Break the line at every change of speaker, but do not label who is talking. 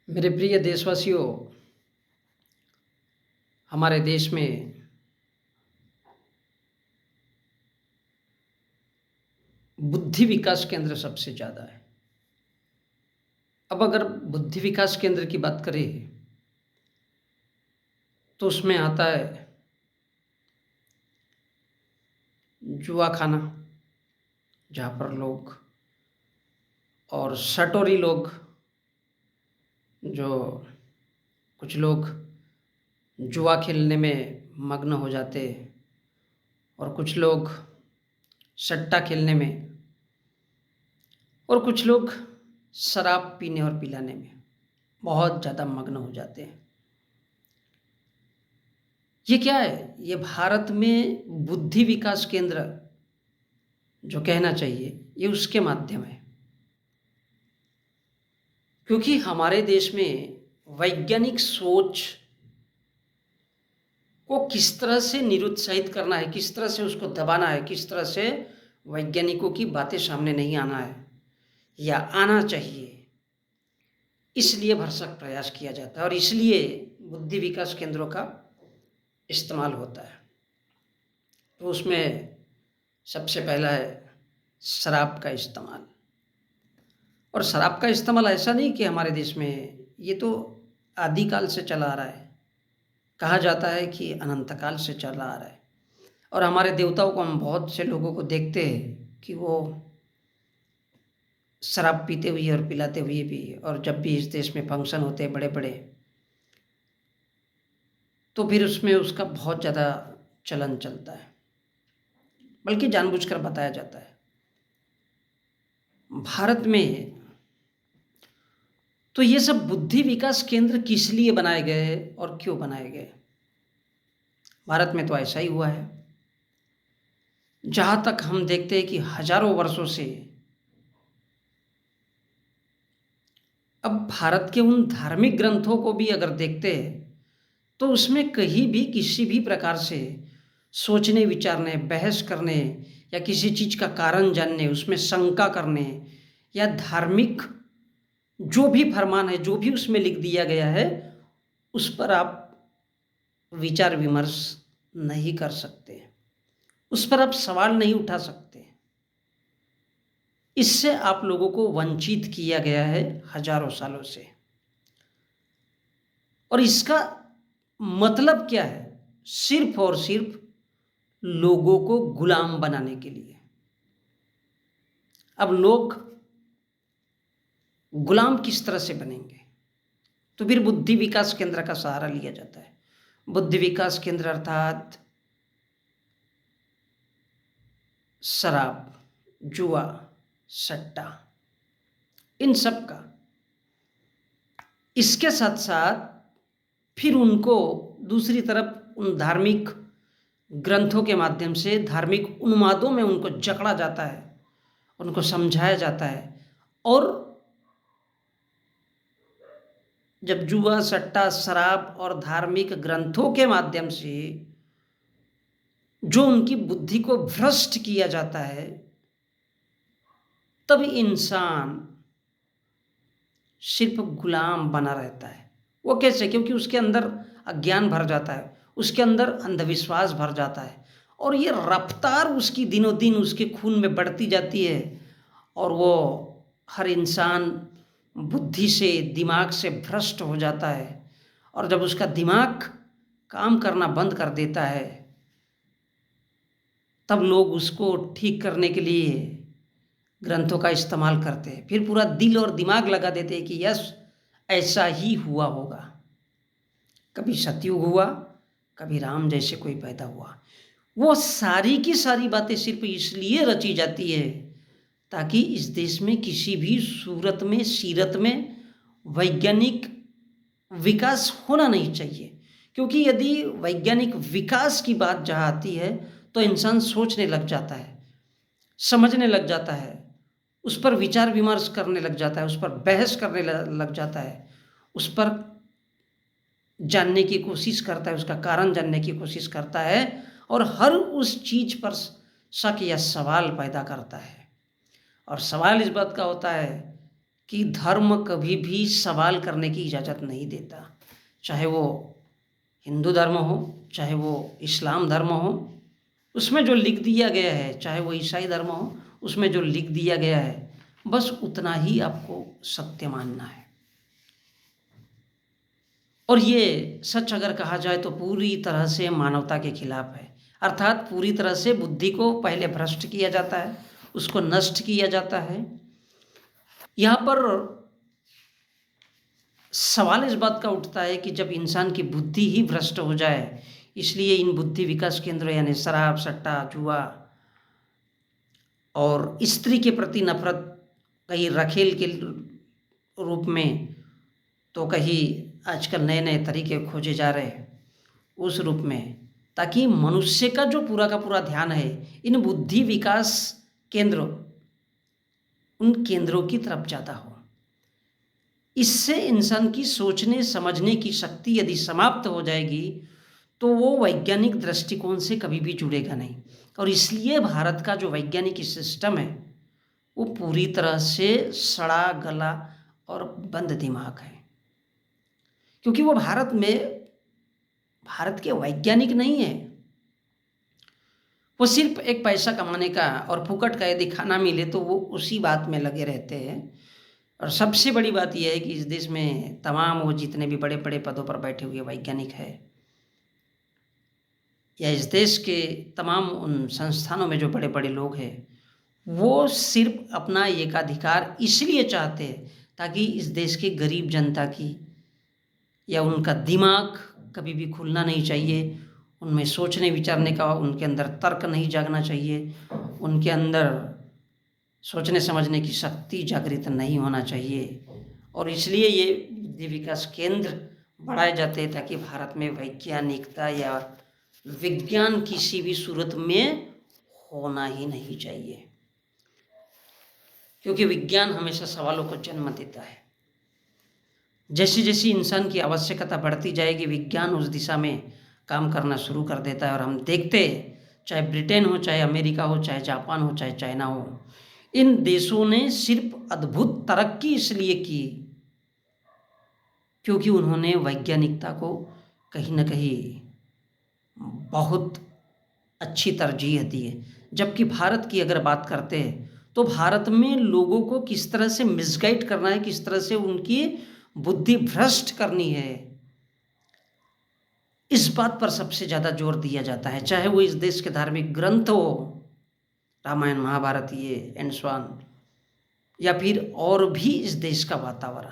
मेरे प्रिय देशवासियों, हमारे देश में बुद्धि विकास केंद्र सबसे ज़्यादा है। अब अगर बुद्धि विकास केंद्र की बात करें, तो उसमें आता है जुआ खाना, जहाँ पर लोग और सटोरी लोग, जो कुछ लोग जुआ खेलने में मग्न हो जाते और कुछ लोग सट्टा खेलने में और कुछ लोग शराब पीने और पिलाने में बहुत ज़्यादा मग्न हो जाते हैं। ये क्या है? ये भारत में बुद्धि विकास केंद्र जो कहना चाहिए, ये उसके माध्यम है। क्योंकि हमारे देश में वैज्ञानिक सोच को किस तरह से निरुत्साहित करना है, किस तरह से उसको दबाना है, किस तरह से वैज्ञानिकों की बातें सामने नहीं आना है या आना चाहिए, इसलिए भरसक प्रयास किया जाता है और इसलिए बुद्धि विकास केंद्रों का इस्तेमाल होता है। तो उसमें सबसे पहला है शराब का इस्तेमाल। और शराब का इस्तेमाल ऐसा नहीं कि हमारे देश में, ये तो आदिकाल से चला आ रहा है। कहा जाता है कि अनंत काल से चला आ रहा है। और हमारे देवताओं को, हम बहुत से लोगों को देखते हैं कि वो शराब पीते हुए और पिलाते हुए भी, और जब भी इस देश में फंक्शन होते हैं बड़े बड़े, तो फिर उसमें उसका बहुत ज़्यादा चलन चलता है, बल्कि जानबूझकर बताया जाता है। भारत में तो ये सब बुद्धि विकास केंद्र किस लिए बनाए गए और क्यों बनाए गए? भारत में तो ऐसा ही हुआ है। जहाँ तक हम देखते हैं कि हजारों वर्षों से, अब भारत के उन धार्मिक ग्रंथों को भी अगर देखते हैं, तो उसमें कहीं भी किसी भी प्रकार से सोचने, विचारने, बहस करने या किसी चीज़ का कारण जानने, उसमें शंका करने या धार्मिक जो भी फरमान है, जो भी उसमें लिख दिया गया है, उस पर आप विचार विमर्श नहीं कर सकते, उस पर आप सवाल नहीं उठा सकते। इससे आप लोगों को वंचित किया गया है हजारों सालों से। और इसका मतलब क्या है? सिर्फ और सिर्फ लोगों को गुलाम बनाने के लिए। अब लोग गुलाम किस तरह से बनेंगे? तो फिर बुद्धि विकास केंद्र का सहारा लिया जाता है। बुद्धि विकास केंद्र अर्थात शराब, जुआ, सट्टा, इन सब का। इसके साथ साथ फिर उनको दूसरी तरफ उन धार्मिक ग्रंथों के माध्यम से, धार्मिक उन्मादों में उनको जकड़ा जाता है, उनको समझाया जाता है। और जब जुआ, सट्टा, शराब और धार्मिक ग्रंथों के माध्यम से जो उनकी बुद्धि को भ्रष्ट किया जाता है, तब इंसान सिर्फ गुलाम बना रहता है। वो कैसे? क्योंकि उसके अंदर अज्ञान भर जाता है, उसके अंदर अंधविश्वास भर जाता है, और ये रफ्तार उसकी दिनों दिन उसके खून में बढ़ती जाती है। और वो हर इंसान बुद्धि से, दिमाग से भ्रष्ट हो जाता है। और जब उसका दिमाग काम करना बंद कर देता है, तब लोग उसको ठीक करने के लिए ग्रंथों का इस्तेमाल करते हैं। फिर पूरा दिल और दिमाग लगा देते हैं कि यस, ऐसा ही हुआ होगा। कभी सतयुग हुआ, कभी राम जैसे कोई पैदा हुआ। वो सारी की सारी बातें सिर्फ इसलिए रची जाती है ताकि इस देश में किसी भी सूरत में, सीरत में वैज्ञानिक विकास होना नहीं चाहिए। क्योंकि यदि वैज्ञानिक विकास की बात जहाँ आती है, तो इंसान सोचने लग जाता है, समझने लग जाता है, उस पर विचार विमर्श करने लग जाता है, उस पर बहस करने लग जाता है, उस पर जानने की कोशिश करता है, उसका कारण जानने की कोशिश करता है, और हर उस चीज़ पर शक या सवाल पैदा करता है। और सवाल इस बात का होता है कि धर्म कभी भी सवाल करने की इजाज़त नहीं देता, चाहे वो हिंदू धर्म हो, चाहे वो इस्लाम धर्म हो, उसमें जो लिख दिया गया है, चाहे वो ईसाई धर्म हो, उसमें जो लिख दिया गया है, बस उतना ही आपको सत्य मानना है। और ये सच अगर कहा जाए तो पूरी तरह से मानवता के खिलाफ है, अर्थात पूरी तरह से बुद्धि को पहले भ्रष्ट किया जाता है, उसको नष्ट किया जाता है। यहाँ पर सवाल इस बात का उठता है कि जब इंसान की बुद्धि ही भ्रष्ट हो जाए, इसलिए इन बुद्धि विकास केंद्र यानी शराब, सट्टा, जुआ और स्त्री के प्रति नफरत, कहीं रखेल के रूप में, तो कहीं आजकल नए नए तरीके खोजे जा रहे हैं उस रूप में, ताकि मनुष्य का जो पूरा का पूरा ध्यान है इन बुद्धि विकास केंद्र, उन केंद्रों की तरफ ज़्यादा हो। इससे इंसान की सोचने समझने की शक्ति यदि समाप्त हो जाएगी तो वो वैज्ञानिक दृष्टिकोण से कभी भी जुड़ेगा नहीं। और इसलिए भारत का जो वैज्ञानिक सिस्टम है वो पूरी तरह से सड़ा गला और बंद दिमाग है, क्योंकि वो भारत के वैज्ञानिक नहीं है। वो सिर्फ एक पैसा कमाने का और फुकट का यदि खाना मिले तो वो उसी बात में लगे रहते हैं। और सबसे बड़ी बात यह है कि इस देश में तमाम वो जितने भी बड़े बड़े पदों पर बैठे हुए वैज्ञानिक हैं, या इस देश के तमाम उन संस्थानों में जो बड़े बड़े लोग हैं, वो सिर्फ अपना एकाधिकार इसलिए चाहते हैं ताकि इस देश की गरीब जनता की या उनका दिमाग कभी भी खुलना नहीं चाहिए, उनमें सोचने विचारने का, उनके अंदर तर्क नहीं जागना चाहिए, उनके अंदर सोचने समझने की शक्ति जागृत नहीं होना चाहिए। और इसलिए ये बुद्धि विकास केंद्र बढ़ाए जाते हैं ताकि भारत में वैज्ञानिकता या विज्ञान किसी भी सूरत में होना ही नहीं चाहिए, क्योंकि विज्ञान हमेशा सवालों को जन्म देता है। जैसी जैसी इंसान की आवश्यकता बढ़ती जाएगी, विज्ञान उस दिशा में काम करना शुरू कर देता है। और हम देखते हैं, चाहे ब्रिटेन हो, चाहे अमेरिका हो, चाहे जापान हो, चाहे चाइना हो, इन देशों ने सिर्फ अद्भुत तरक्की इसलिए की क्योंकि उन्होंने वैज्ञानिकता को कहीं ना कहीं बहुत अच्छी तरजीह दी है। जबकि भारत की अगर बात करते हैं तो भारत में लोगों को किस तरह से मिसगाइड करना है, किस तरह से उनकी बुद्धि भ्रष्ट करनी है, इस बात पर सबसे ज़्यादा जोर दिया जाता है। चाहे वो इस देश के धार्मिक ग्रंथ हो, रामायण, महाभारत, ये एंड स्वान, या फिर और भी इस देश का वातावरण।